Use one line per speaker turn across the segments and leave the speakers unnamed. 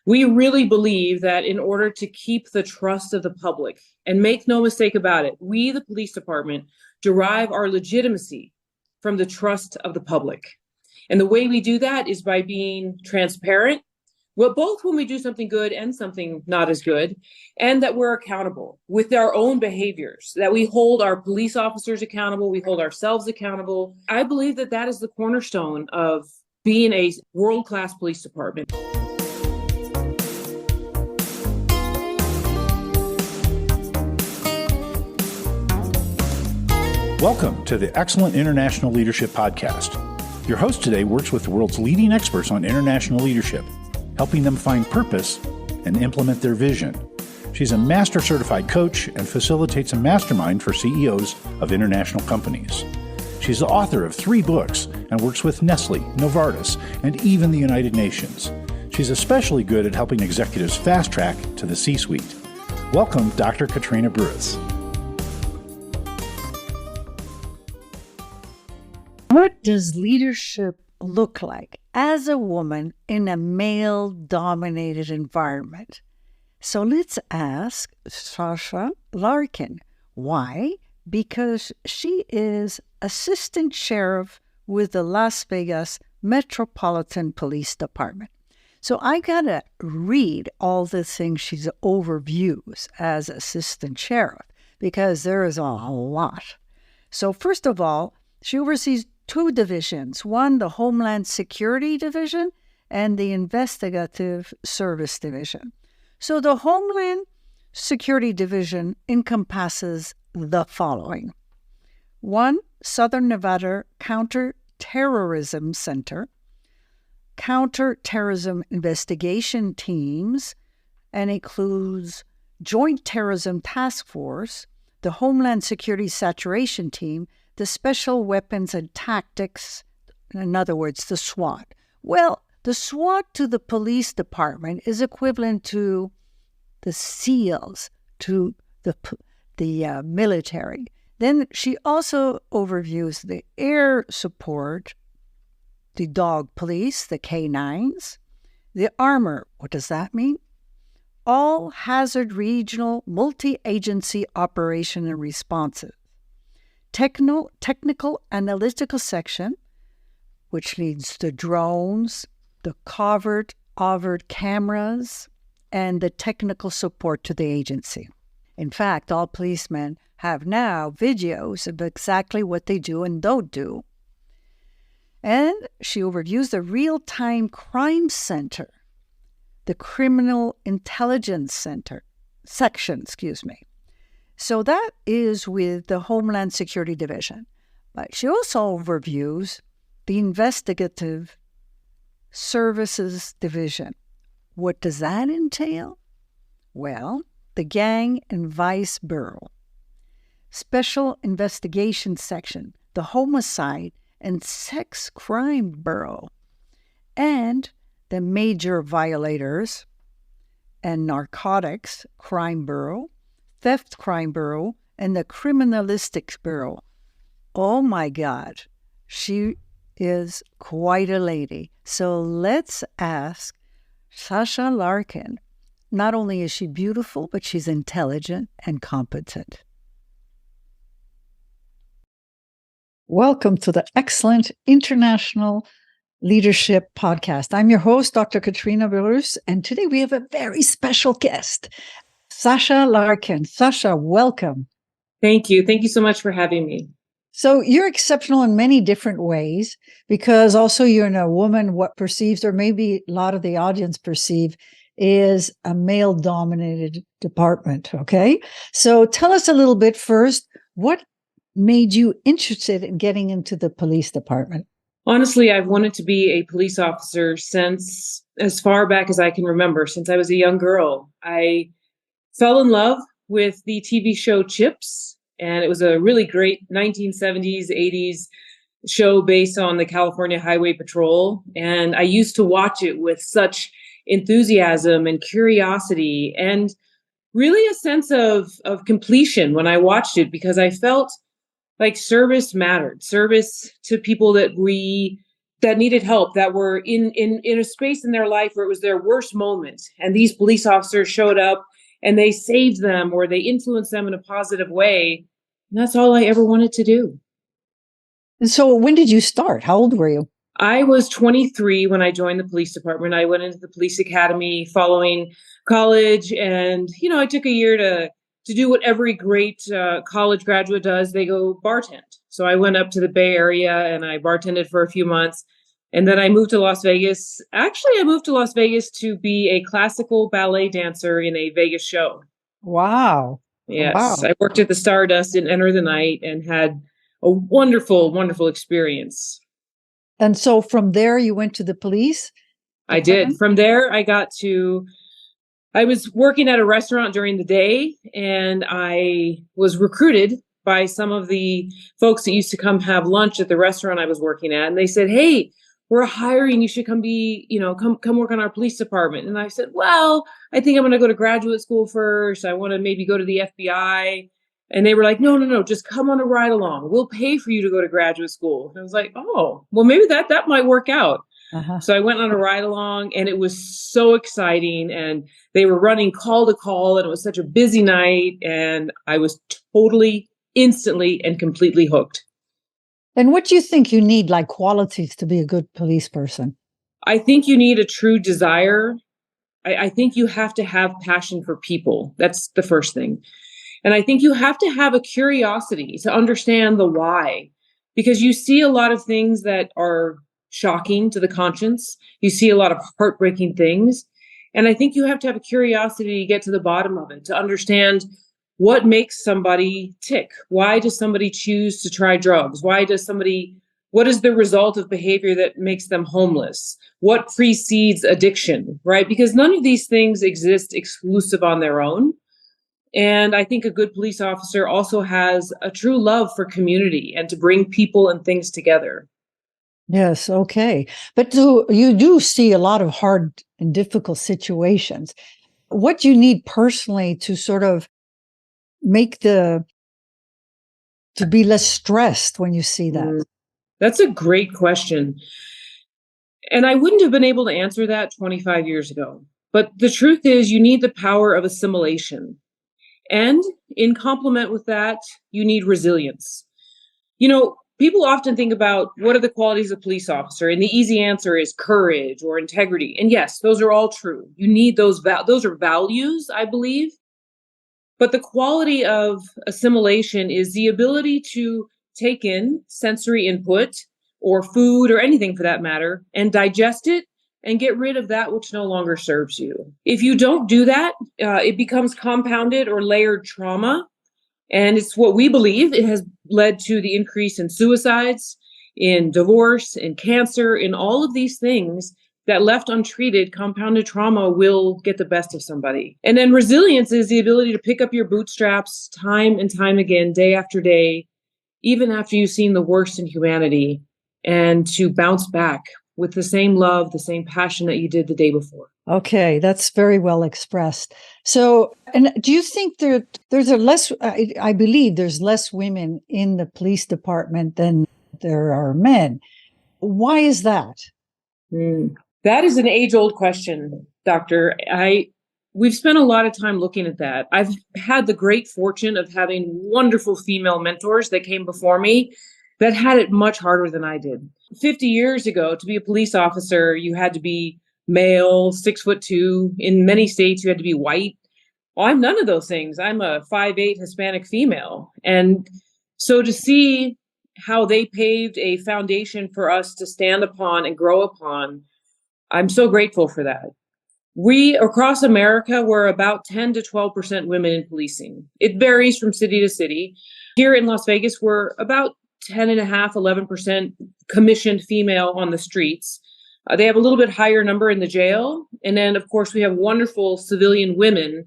We really believe that in order to keep the trust of the public, and make no mistake about it, we, the police department, derive our legitimacy from the trust of the public. And the way we do that is by being transparent, well, both when we do something good and something not as good, and that we're accountable with our own behaviors, that we hold our police officers accountable, we hold ourselves accountable. I believe that that is the cornerstone of being a world-class police department.
Welcome to the Excellent International Leadership Podcast. Your host today works with the world's leading experts on international leadership, helping them find purpose and implement their vision. She's a master certified coach and facilitates a mastermind for CEOs of international companies. She's the author of 3 books and works with Nestle, Novartis, and even the United Nations. She's especially good at helping executives fast track to the C-suite. Welcome, Dr. Katrina Burrus.
What does leadership look like as a woman in a male-dominated environment? So let's ask Sasha Larkin. Why? Because she is assistant sheriff with the Las Vegas Metropolitan Police Department. So I gotta read all the things she's overviews as assistant sheriff because there is a lot. So first of all, she oversees 2 divisions, one, the Homeland Security Division, and the Investigative Services Division. So the Homeland Security Division encompasses the following. 1, Southern Nevada Counterterrorism Center, counterterrorism investigation teams, and includes Joint Terrorism Task Force, the Homeland Security Saturation Team, the Special Weapons and Tactics, in other words, the SWAT. Well, the SWAT to the police department is equivalent to the SEALs to the military. Then she also overviews the air support, the dog police, the canines, the armor. What does that mean? All hazard regional multi-agency operation and responses. Technical analytical section, which leads to drones, the covert cameras, and the technical support to the agency. In fact, all policemen have now videos of exactly what they do and don't do. And she overviews the real-time crime center, the criminal intelligence section. So that is with the Homeland Security Division. But she also overviews the Investigative Services Division. What does that entail? Well, the Gang and Vice Bureau, Special Investigation Section, the Homicide and Sex Crime Bureau, and the Major Violators and Narcotics Crime Bureau, Theft Crime Bureau, and the Criminalistics Bureau. Oh my God, she is quite a lady. So let's ask Sasha Larkin. Not only is she beautiful, but she's intelligent and competent. Welcome to the Excellent International Leadership Podcast. I'm your host, Dr. Katrina Burrus, and today we have a very special guest, Sasha Larkin. Sasha, welcome.
Thank you. Thank you so much for having me.
So you're exceptional in many different ways because also you're a woman, what perceives, or maybe a lot of the audience perceive, is a male-dominated department, okay? So tell us a little bit first, what made you interested in getting into the police department?
Honestly, I've wanted to be a police officer since as far back as I can remember, since I was a young girl. I fell in love with the TV show Chips, and it was a really great 1970s, 80s show based on the California Highway Patrol. And I used to watch it with such enthusiasm and curiosity and really a sense of completion when I watched it, because I felt like service mattered, service to people that we that needed help, that were in a space in their life where it was their worst moment. And these police officers showed up and they saved them or they influenced them in a positive way. And that's all I ever wanted to do.
And so when did you start? How old were you?
I was 23 when I joined the police department. I went into the police academy following college. And, I took a year to do what every great college graduate does. They go bartend. So I went up to the Bay Area and I bartended for a few months. And then I moved to Las Vegas. Actually, I moved to Las Vegas to be a classical ballet dancer in a Vegas show.
Wow.
Yes.
Wow.
I worked at the Stardust in Enter the Night and had a wonderful, wonderful experience.
And so from there, you went to the police?
I did. From there, I was working at a restaurant during the day, and I was recruited by some of the folks that used to come have lunch at the restaurant I was working at. And they said, "Hey, we're hiring. You should come come work on our police department." And I said, "Well, I think I'm going to go to graduate school first. I want to maybe go to the FBI." And they were like, no, just come on a ride along. We'll pay for you to go to graduate school. And I was like, oh, well, maybe that might work out.
Uh-huh.
So I went on a ride along and it was so exciting. And they were running call to call and it was such a busy night. And I was totally, instantly and completely hooked.
And what do you think you need, like qualities to be a good police person?
I think you need a true desire. I think you have to have passion for people. That's the first thing. And I think you have to have a curiosity to understand the why, because you see a lot of things that are shocking to the conscience. You see a lot of heartbreaking things. And I think you have to have a curiosity to get to the bottom of it, to understand what makes somebody tick. Why does somebody choose to try drugs? What is the result of behavior that makes them homeless? What precedes addiction, right? Because none of these things exist exclusive on their own. And I think a good police officer also has a true love for community and to bring people and things together.
Yes, okay. But you do see a lot of hard and difficult situations. What do you need personally to sort of to be less stressed when you see that?
That's a great question. And I wouldn't have been able to answer that 25 years ago. But the truth is, you need the power of assimilation. And in complement with that, you need resilience. People often think about what are the qualities of a police officer, and the easy answer is courage or integrity. And yes, those are all true. You need those are values, I believe. But the quality of assimilation is the ability to take in sensory input or food or anything for that matter and digest it and get rid of that which no longer serves you. If you don't do that, it becomes compounded or layered trauma. And it's what we believe it has led to the increase in suicides, in divorce, in cancer, in all of these things that left untreated, compounded trauma will get the best of somebody. And then resilience is the ability to pick up your bootstraps time and time again, day after day, even after you've seen the worst in humanity, and to bounce back with the same love, the same passion that you did the day before.
Okay, that's very well expressed. So, and do you think I believe there's less women in the police department than there are men. Why is that?
That is an age-old question, Doctor. We've spent a lot of time looking at that. I've had the great fortune of having wonderful female mentors that came before me that had it much harder than I did. 50 years ago, to be a police officer, you had to be male, 6'2". In many states, you had to be white. Well, I'm none of those things. I'm a 5'8" Hispanic female. And so to see how they paved a foundation for us to stand upon and grow upon, I'm so grateful for that. We, across America, we're about 10 to 12% women in policing. It varies from city to city. Here in Las Vegas, we're about 10.5%, 11% commissioned female on the streets. They have a little bit higher number in the jail. And then, of course, we have wonderful civilian women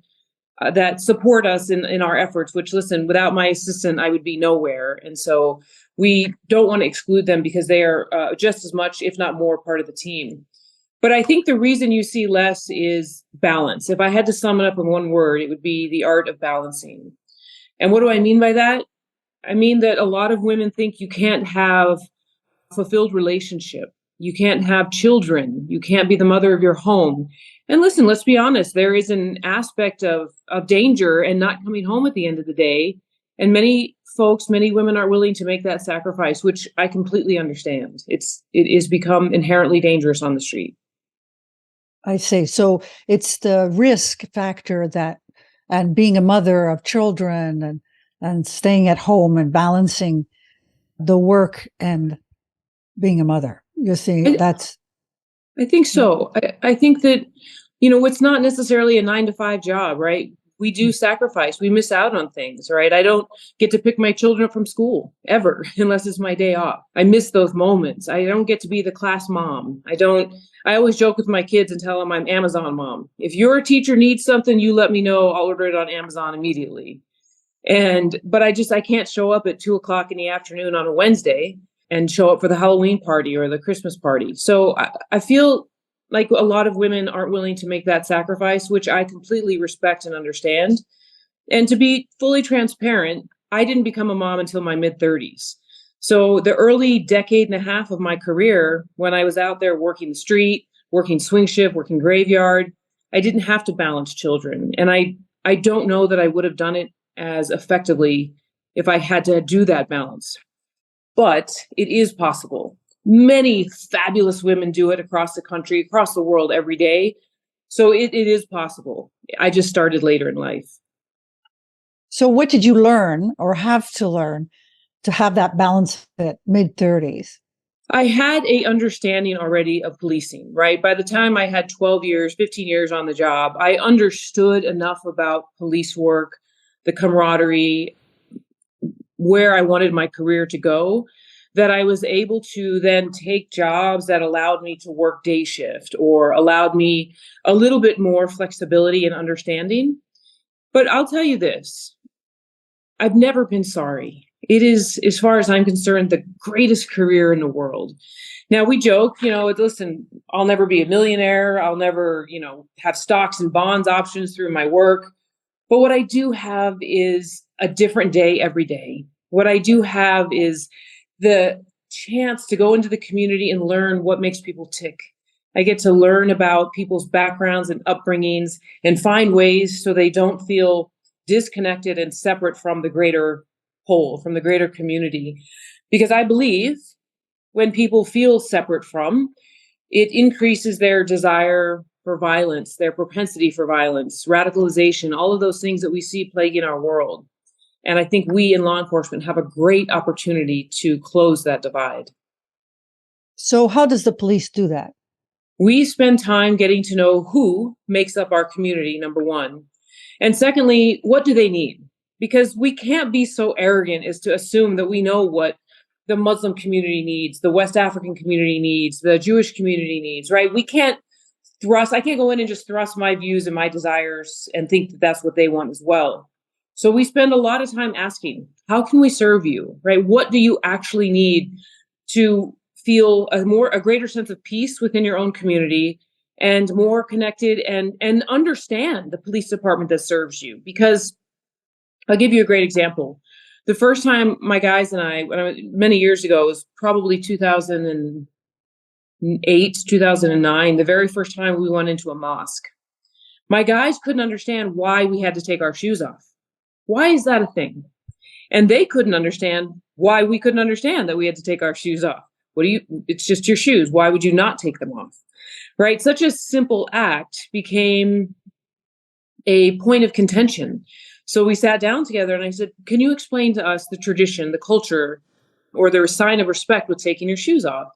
that support us in our efforts, which, listen, without my assistant, I would be nowhere. And so we don't want to exclude them because they are just as much, if not more, part of the team. But I think the reason you see less is balance. If I had to sum it up in one word, it would be the art of balancing. And what do I mean by that? I mean that a lot of women think you can't have a fulfilled relationship. You can't have children. You can't be the mother of your home. And listen, let's be honest, there is an aspect of danger and not coming home at the end of the day. And many folks, many women are willing to make that sacrifice, which I completely understand. It is become inherently dangerous on the street.
I see. So it's the risk factor that, and being a mother of children and staying at home and balancing the work and being a mother. You're saying that's.
I think so. I think that, it's not necessarily a 9-to-5 job, right? We do sacrifice. We miss out on things, right? I don't get to pick my children up from school ever, unless it's my day off. I miss those moments. I don't get to be the class mom. I always joke with my kids and tell them I'm Amazon mom. If your teacher needs something, you let me know. I'll order it on Amazon immediately. But I can't show up at 2:00 in the afternoon on a Wednesday and show up for the Halloween party or the Christmas party. So I feel like a lot of women aren't willing to make that sacrifice, which I completely respect and understand. And to be fully transparent, I didn't become a mom until my mid-30s. So the early decade and a half of my career, when I was out there working the street, working swing shift, working graveyard, I didn't have to balance children. And I don't know that I would have done it as effectively if I had to do that balance. But it is possible. Many fabulous women do it across the country, across the world every day. So it is possible. I just started later in life.
So what did you learn or have to learn to have that balance at mid-30s?
I had a understanding already of policing, right? By the time I had 12 years, 15 years on the job, I understood enough about police work, the camaraderie, where I wanted my career to go, that I was able to then take jobs that allowed me to work day shift or allowed me a little bit more flexibility and understanding. But I'll tell you this, I've never been sorry. It is, as far as I'm concerned, the greatest career in the world. Now we joke, listen, I'll never be a millionaire. I'll never, have stocks and bonds options through my work. But what I do have is a different day every day. What I do have is the chance to go into the community and learn what makes people tick. I get to learn about people's backgrounds and upbringings and find ways so they don't feel disconnected and separate from the greater whole, from the greater community. Because I believe when people feel separate from, it increases their desire for violence, their propensity for violence, radicalization, all of those things that we see plaguing our world. And I think we in law enforcement have a great opportunity to close that divide.
So how does the police do that?
We spend time getting to know who makes up our community, number one. And secondly, what do they need? Because we can't be so arrogant as to assume that we know what the Muslim community needs, the West African community needs, the Jewish community needs, right? I can't go in and just thrust my views and my desires and think that that's what they want as well. So we spend a lot of time asking, how can we serve you, right? What do you actually need to feel a greater sense of peace within your own community and more connected and understand the police department that serves you? Because I'll give you a great example. The first time my guys and I, many years ago, it was probably 2008, 2009, the very first time we went into a mosque. My guys couldn't understand why we had to take our shoes off. Why is that a thing? And they couldn't understand why we couldn't understand that we had to take our shoes off. It's just your shoes. Why would you not take them off? Right? Such a simple act became a point of contention. So we sat down together and I said, can you explain to us the tradition, the culture, or the sign of respect with taking your shoes off?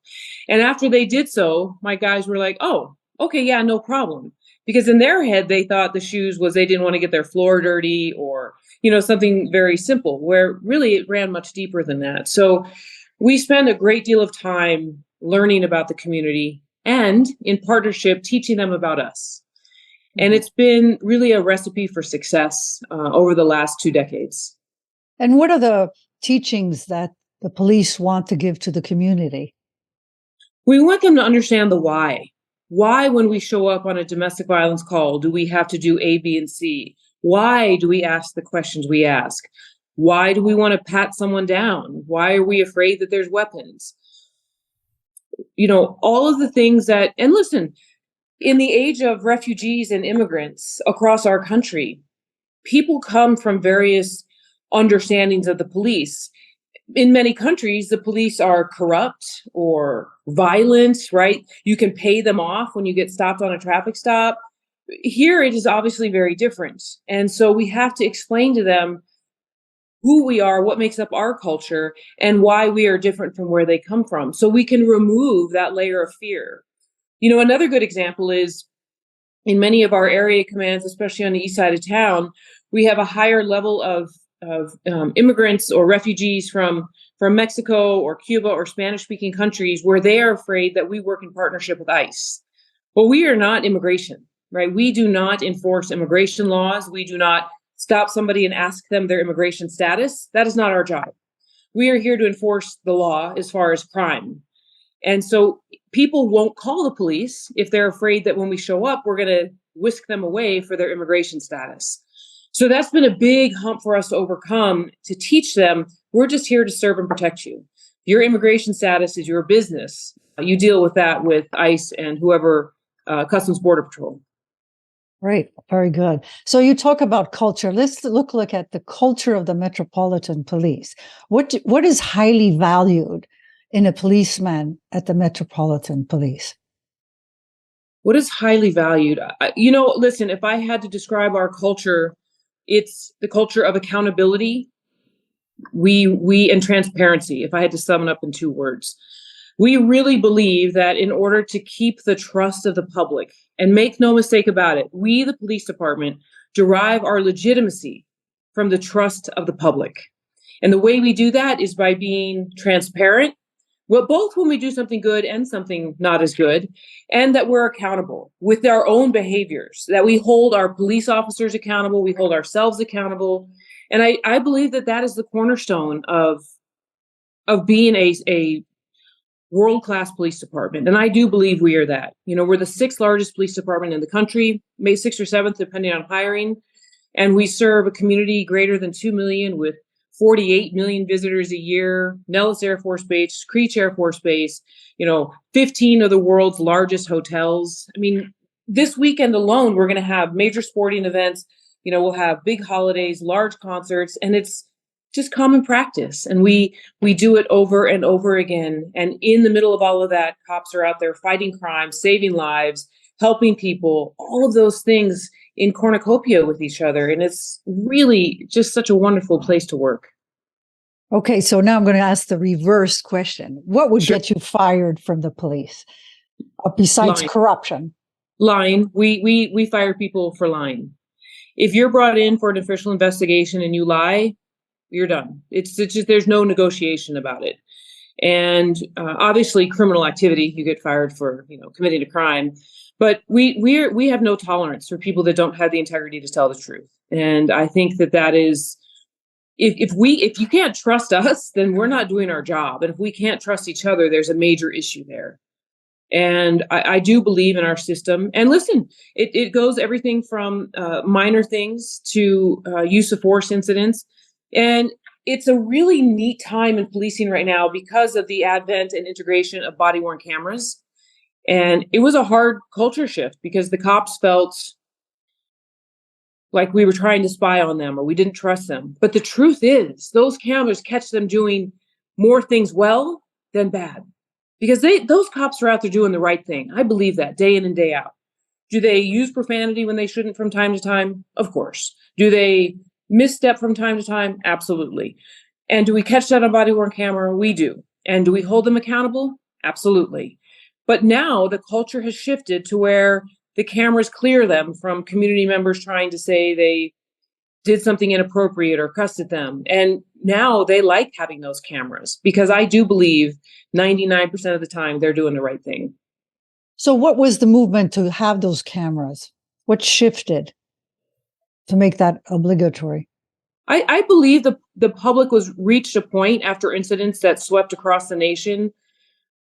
And after they did so, my guys were like, oh, okay, yeah, no problem. Because in their head, they thought the shoes was they didn't want to get their floor dirty or, something very simple, where really it ran much deeper than that. So we spend a great deal of time learning about the community and in partnership, teaching them about us. And it's been really a recipe for success over the last 2 decades.
And what are the teachings that the police want to give to the community?
We want them to understand the why. Why, when we show up on a domestic violence call, do we have to do A, B, and C? Why do we ask the questions we ask? Why do we want to pat someone down? Why are we afraid that there's weapons? all of the things that, and listen, in the age of refugees and immigrants across our country, people come from various understandings of the police. In many countries, the police are corrupt or violent, right? You can pay them off when you get stopped on a traffic stop. Here, it is obviously very different. And so we have to explain to them who we are, what makes up our culture, and why we are different from where they come from. So we can remove that layer of fear. Another good example is in many of our area commands, especially on the east side of town, we have a higher level of immigrants or refugees from Mexico or Cuba or Spanish-speaking countries where they are afraid that we work in partnership with ICE. Well, we are not immigration, right? We do not enforce immigration laws. We do not stop somebody and ask them their immigration status. That is not our job. We are here to enforce the law as far as crime. And so people won't call the police if they're afraid that when we show up, we're going to whisk them away for their immigration status. So that's been a big hump for us to overcome, to teach them we're just here to serve and protect you. Your immigration status is your business. You deal with that with ICE and whoever, Customs Border Patrol.
Right. Very good. So you talk about culture. Let's look at the culture of the Metropolitan Police. What is highly valued in a policeman at the Metropolitan Police?
What is highly valued? Listen, if I had to describe our culture, it's the culture of accountability, and transparency, if I had to sum it up in 2 words. We really believe that in order to keep the trust of the public, and make no mistake about it, we, the police department, derive our legitimacy from the trust of the public. And the way we do that is by being transparent, both when we do something good and something not as good, and that we're accountable with our own behaviors, that we hold our police officers accountable, we hold ourselves accountable. And I believe that is the cornerstone of being a world-class police department. And I do believe we are that. We're the 6th largest police department in the country, maybe 6th or 7th, depending on hiring. And we serve a community greater than 2 million with 48 million visitors a year, Nellis Air Force Base, Creech Air Force Base, 15 of the world's largest hotels. I mean, this weekend alone, we're going to have major sporting events. We'll have big holidays, large concerts, and it's just common practice. And we do it over and over again. And in the middle of all of that, cops are out there fighting crime, saving lives, helping people, all of those things in cornucopia with each other. And it's really just such a wonderful place to work.
Okay, so now I'm going to ask the reverse question. What would get you fired from the police besides corruption?
Lying. We fire people for lying. If you're brought in for an official investigation and you lie, you're done. It's just, there's no negotiation about it. And obviously criminal activity, you get fired for, committing a crime. But we have no tolerance for people that don't have the integrity to tell the truth. And I think that is, if you can't trust us, then we're not doing our job. And if we can't trust each other, there's a major issue there. And I do believe in our system. And listen, it goes everything from minor things to use of force incidents. And it's a really neat time in policing right now because of the advent and integration of body-worn cameras. And it was a hard culture shift because the cops felt like we were trying to spy on them or we didn't trust them. But the truth is, those cameras catch them doing more things well than bad. Because those cops are out there doing the right thing. I believe that day in and day out. Do they use profanity when they shouldn't from time to time? Of course. Do they misstep from time to time? Absolutely. And do we catch that on body-worn camera? We do. And do we hold them accountable? Absolutely. But now the culture has shifted to where the cameras clear them from community members trying to say they did something inappropriate or cussed at them. And now they like having those cameras because I do believe 99% of the time they're doing the right thing.
So what was the movement to have those cameras? What shifted to make that obligatory?
I believe the public reached a point after incidents that swept across the nation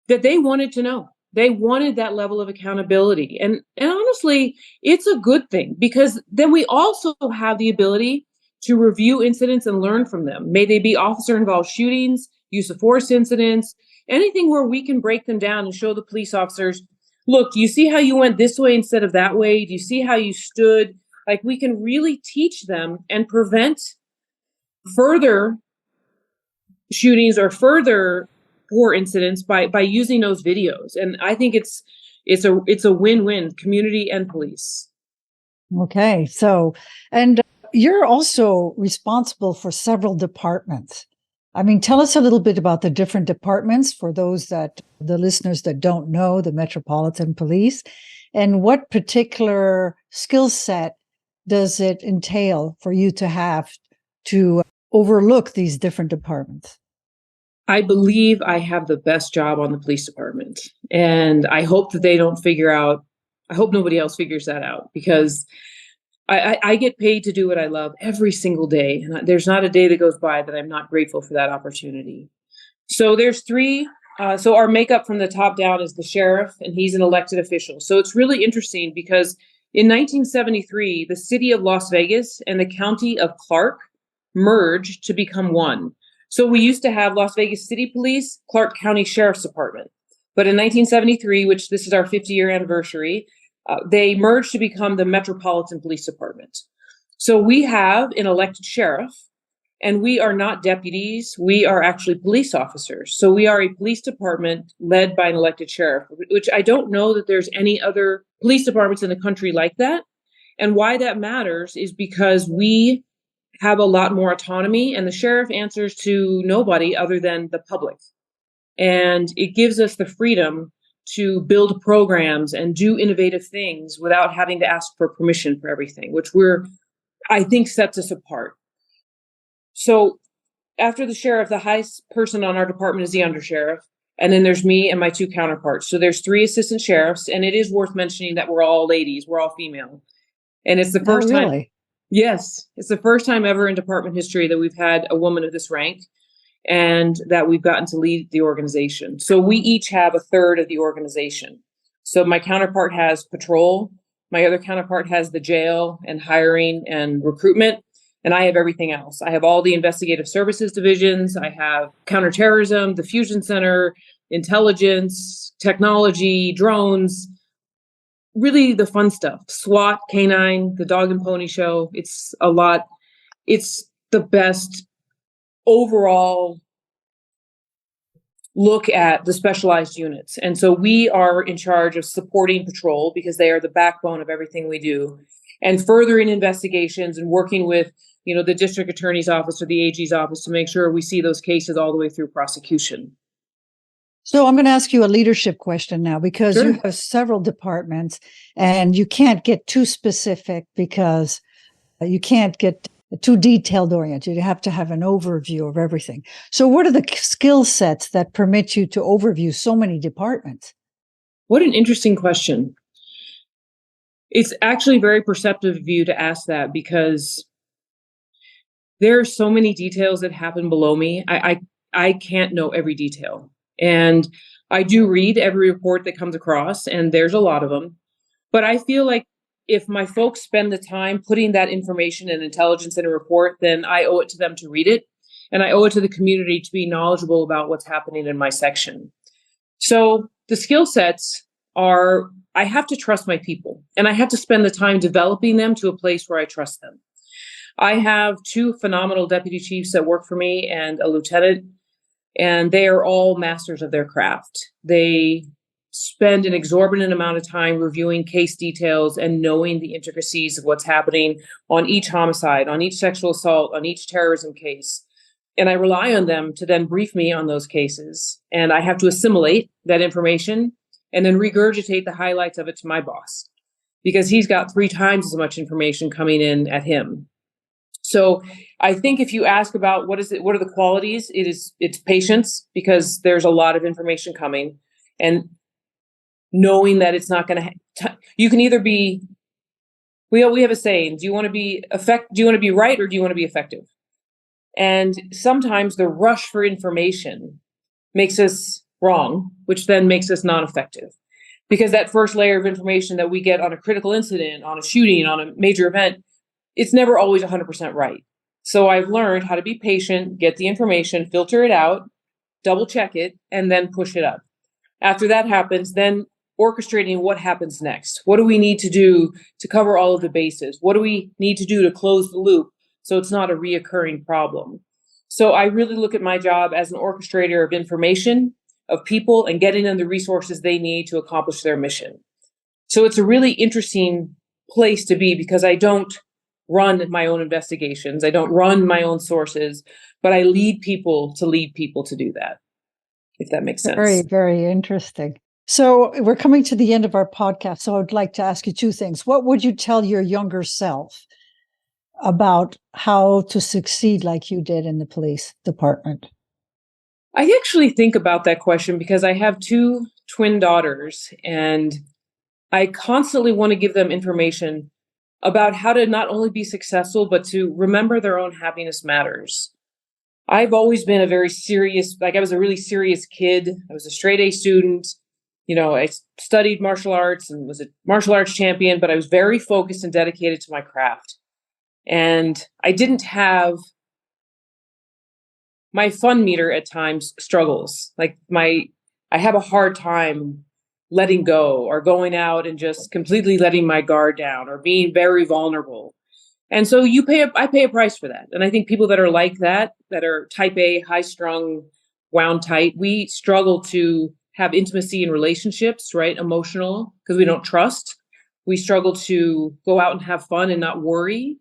that they wanted to know. They wanted that level of accountability. And honestly, it's a good thing because then we also have the ability to review incidents and learn from them. May they be officer-involved shootings, use of force incidents, anything where we can break them down and show the police officers, look, do you see how you went this way instead of that way? Do you see how you stood? Like, we can really teach them and prevent further shootings or further poor incidents by using those videos. And I think it's a win-win, community and police.
Okay. So, and you're also responsible for several departments. I mean, tell us a little bit about the different departments for the listeners that don't know the Metropolitan Police, and what particular skill set does it entail for you to have to overlook these different departments?
I believe I have the best job on the police department, and I hope that they don't I hope nobody else figures that out, because I get paid to do what I love every single day. And there's not a day that goes by that I'm not grateful for that opportunity. So there's three. So our makeup from the top down is the sheriff, and he's an elected official. So it's really interesting because in 1973, the city of Las Vegas and the county of Clark merged to become one. So we used to have Las Vegas City Police, Clark County Sheriff's Department. But in 1973, which this is our 50-year anniversary, they merged to become the Metropolitan Police Department. So we have an elected sheriff, and we are not deputies. We are actually police officers. So we are a police department led by an elected sheriff, which I don't know that there's any other police departments in the country like that. And why that matters is because we have a lot more autonomy, and the sheriff answers to nobody other than the public. And it gives us the freedom to build programs and do innovative things without having to ask for permission for everything, which I think sets us apart. So after the sheriff, the highest person on our department is the undersheriff. And then there's me and my two counterparts. So there's three assistant sheriffs, and it is worth mentioning that we're all ladies, we're all female. And it's the first time.
Really?
Yes, it's the first time ever in department history that we've had a woman of this rank, and that we've gotten to lead the organization. So we each have a third of the organization. So my counterpart has patrol, my other counterpart has the jail and hiring and recruitment, and I have everything else. I have all the investigative services divisions, I have counterterrorism, the Fusion Center, intelligence, technology, drones, really the fun stuff, SWAT, K9, the dog and pony show. It's a lot. It's the best overall look at the specialized units. And so we are in charge of supporting patrol because they are the backbone of everything we do, and furthering investigations and working with, the district attorney's office or the AG's office to make sure we see those cases all the way through prosecution.
So I'm going to ask you a leadership question now, because
Sure.
you have several departments and you can't get too specific because you can't get too detailed oriented. You have to have an overview of everything. So what are the skill sets that permit you to overview so many departments?
What an interesting question. It's actually very perceptive of you to ask that, because there are so many details that happen below me. I can't know every detail. And I do read every report that comes across, and there's a lot of them. But I feel like if my folks spend the time putting that information and intelligence in a report, then I owe it to them to read it. And I owe it to the community to be knowledgeable about what's happening in my section. So the skill sets are, I have to trust my people, and I have to spend the time developing them to a place where I trust them. I have two phenomenal deputy chiefs that work for me and a lieutenant, and they are all masters of their craft. They spend an exorbitant amount of time reviewing case details and knowing the intricacies of what's happening on each homicide, on each sexual assault, on each terrorism case. And I rely on them to then brief me on those cases. And I have to assimilate that information and then regurgitate the highlights of it to my boss, because he's got 3 times as much information coming in at him. So I think if you ask about what are the qualities, it's patience, because there's a lot of information coming, and knowing that it's not going to, you can either be, we have a saying, do you want to be right, or do you want to be effective? And sometimes the rush for information makes us wrong, which then makes us non-effective, because that first layer of information that we get on a critical incident, on a shooting, on a major event, it's never always 100% right. So I've learned how to be patient, get the information, filter it out, double check it, and then push it up. After that happens, then orchestrating what happens next. What do we need to do to cover all of the bases? What do we need to do to close the loop so it's not a reoccurring problem? So I really look at my job as an orchestrator of information, of people, and getting them the resources they need to accomplish their mission. So it's a really interesting place to be because I don't run my own investigations. I don't run my own sources, but I lead people to do that, if that makes sense.
Very, very interesting. So we're coming to the end of our podcast. So I'd like to ask you two things. What would you tell your younger self about how to succeed like you did in the police department?
I actually think about that question because I have two twin daughters, and I constantly want to give them information about how to not only be successful, but to remember their own happiness matters. I've always been I was a really serious kid. I was a straight A student. I studied martial arts and was a martial arts champion, but I was very focused and dedicated to my craft. And I didn't have my fun meter at times struggles. I have a hard time letting go or going out and just completely letting my guard down or being very vulnerable. And so I pay a price for that. And I think people that are like that are type A, high strung, wound tight, we struggle to have intimacy in relationships, right? Emotional, because we don't trust. We struggle to go out and have fun and not worry.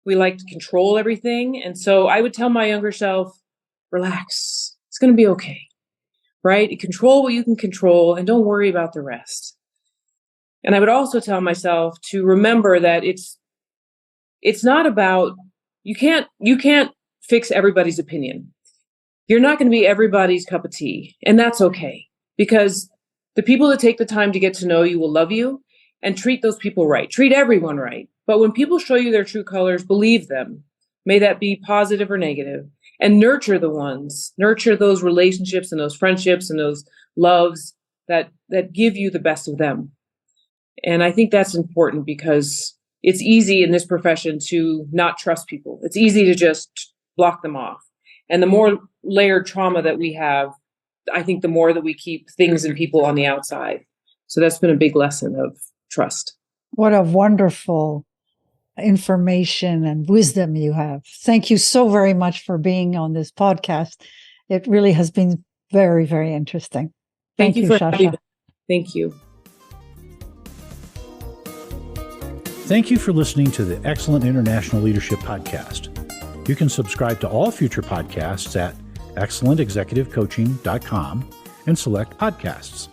We like to control everything. And so I would tell my younger self, relax. It's going to be okay, right? Control what you can control and don't worry about the rest. And I would also tell myself to remember that it's not about, you can't fix everybody's opinion. You're not going to be everybody's cup of tea. And that's okay, because the people that take the time to get to know you will love you, and treat those people right. Treat everyone right. But when people show you their true colors, believe them. May that be positive or negative. And nurture those relationships and those friendships and those loves that give you the best of them. And I think that's important because it's easy in this profession to not trust people. It's easy to just block them off. And the more layered trauma that we have, I think the more that we keep things and people on the outside. So that's been a big lesson of trust.
What a wonderful information and wisdom you have. Thank you so very much for being on this podcast. It really has been very, very interesting. Thank you, Sasha.
Thank you.
Thank you for listening to the Excellent International Leadership Podcast. You can subscribe to all future podcasts at excellentexecutivecoaching.com and select podcasts.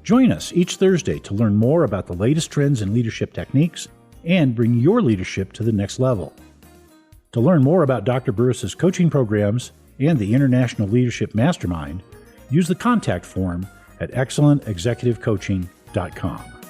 Join us each Thursday to learn more about the latest trends in leadership techniques and bring your leadership to the next level. To learn more about Dr. Burrus's coaching programs and the International Leadership Mastermind, use the contact form at excellentexecutivecoaching.com.